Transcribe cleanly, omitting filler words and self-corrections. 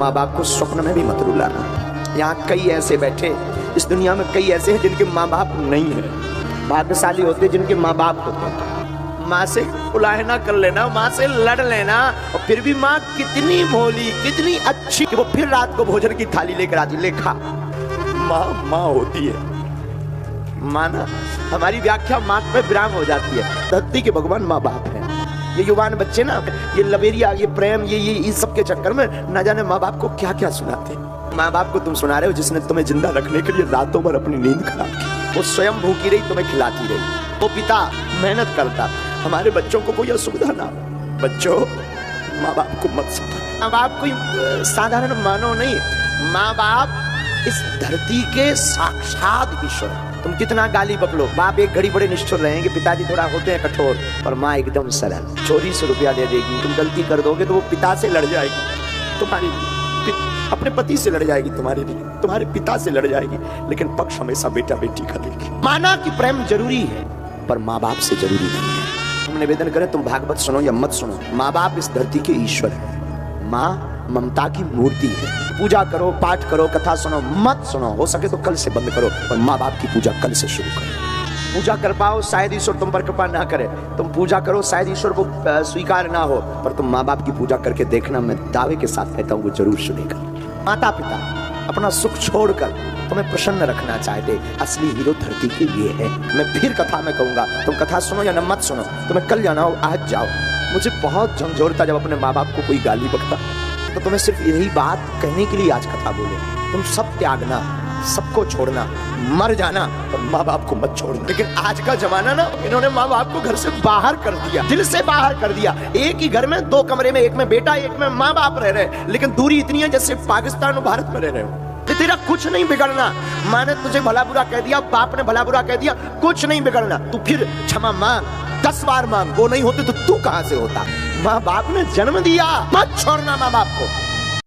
माँ बाप को स्वप्न में भी मत रुलाना। यहाँ कई ऐसे बैठे, इस दुनिया में कई ऐसे हैं जिनके माँ बाप नहीं है। भाग्यशाली होते जिनके माँ बाप होते हैं। माँ से उलाहना कर लेना, माँ से लड़ लेना, और फिर भी माँ कितनी भोली, कितनी अच्छी कि वो फिर रात को भोजन की थाली लेकर आती, ले खा। माँ माँ होती है। माँ ना, हमारी व्याख्या माँ पे विराम हो जाती है। धरती के भगवान माँ बाप है। ये युवान बच्चे ना, ये लवेरिया, ये प्रेम, ये इस सब के चक्कर में न जाने माँ बाप को क्या क्या सुनाते हैं। माँ बाप को तुम सुना रहे हो जिसने तुम्हें जिंदा रखने के लिए रातों भर अपनी नींद खराब की। वो स्वयं भूखी रही, तुम्हें खिलाती रही। वो पिता मेहनत करता। हमारे बच्चों को कोई असुविधा ना हो। बच्चों, माँ बाप को मत सताओ। माँ बाप कोई साधारण मानो नहीं। माँ बाप इस धरती के साक्षात ईश्वर। तुम कितना गाली बकलो, बाप एक घड़ी बड़े निष्ठुर रहेंगे, पिताजी थोड़ा होते हैं कठोर, और माँ एकदम सरल। चोरी से रुपया दे देगी, तुम गलती कर दोगे तो वो पिता से लड़ जाएगी तुम्हारे लिए, अपने पति से लड़ जाएगी तुम्हारे लिए, तुम्हारे पिता से लड़ जाएगी, लेकिन पक्ष हमेशा बेटा बेटी का लेगी। माना कि प्रेम जरूरी है, पर माँ बाप से जरूरी नहीं है। हम निवेदन करें, तुम भागवत सुनो या मत सुनो, माँ बाप इस धरती के ईश्वर है। माँ ममता की मूर्ति है। पूजा करो, पाठ करो, कथा सुनो, मत सुनो, हो सके तो कल से बंद करो, पर माँ बाप की पूजा कल से शुरू करो। पूजा कर पाओ, शायद ईश्वर तुम पर कृपा ना करे। तुम पूजा करो, शायद ईश्वर को स्वीकार ना हो, पर तुम माँ बाप की पूजा करके देखना, मैं दावे के साथ कहता हूँ वो जरूर सुनेगा। माता पिता अपना सुख छोड़कर तुम्हें प्रसन्न रखना चाहते, असली हीरो धरती के ये है। मैं फिर कथा में कहूंगा, तुम कथा सुनो या न मत सुनो, तुम्हें कल जाना हो आज जाओ। मुझे बहुत झंझोड़ता जब अपने माँ बाप को कोई गाली बकता, तो तुम्हें सिर्फ यही बात कहने के लिए आज कथा बोले, तुम सब त्यागना, सबको छोड़ना, मर जाना, और माँ बाप को मत छोड़ना। लेकिन आज का जमाना ना, इन्होंने माँ बाप को घर से बाहर कर दिया, दिल से बाहर कर दिया। एक ही घर में 2 कमरे में, एक में बेटा एक में माँ बाप रह रहे, लेकिन दूरी इतनी है जैसे पाकिस्तान और भारत में रह रहे हो। तेरा कुछ नहीं बिगड़ना। माँ ने तुझे भला बुरा कह दिया, बाप ने भला बुरा कह दिया, कुछ नहीं बिगड़ना। तू फिर क्षमा मांग, 10 बार मांग, वो नहीं होते तो तू कहां से होता। माँ बाप ने जन्म दिया, मत छोड़ना माँ बाप को।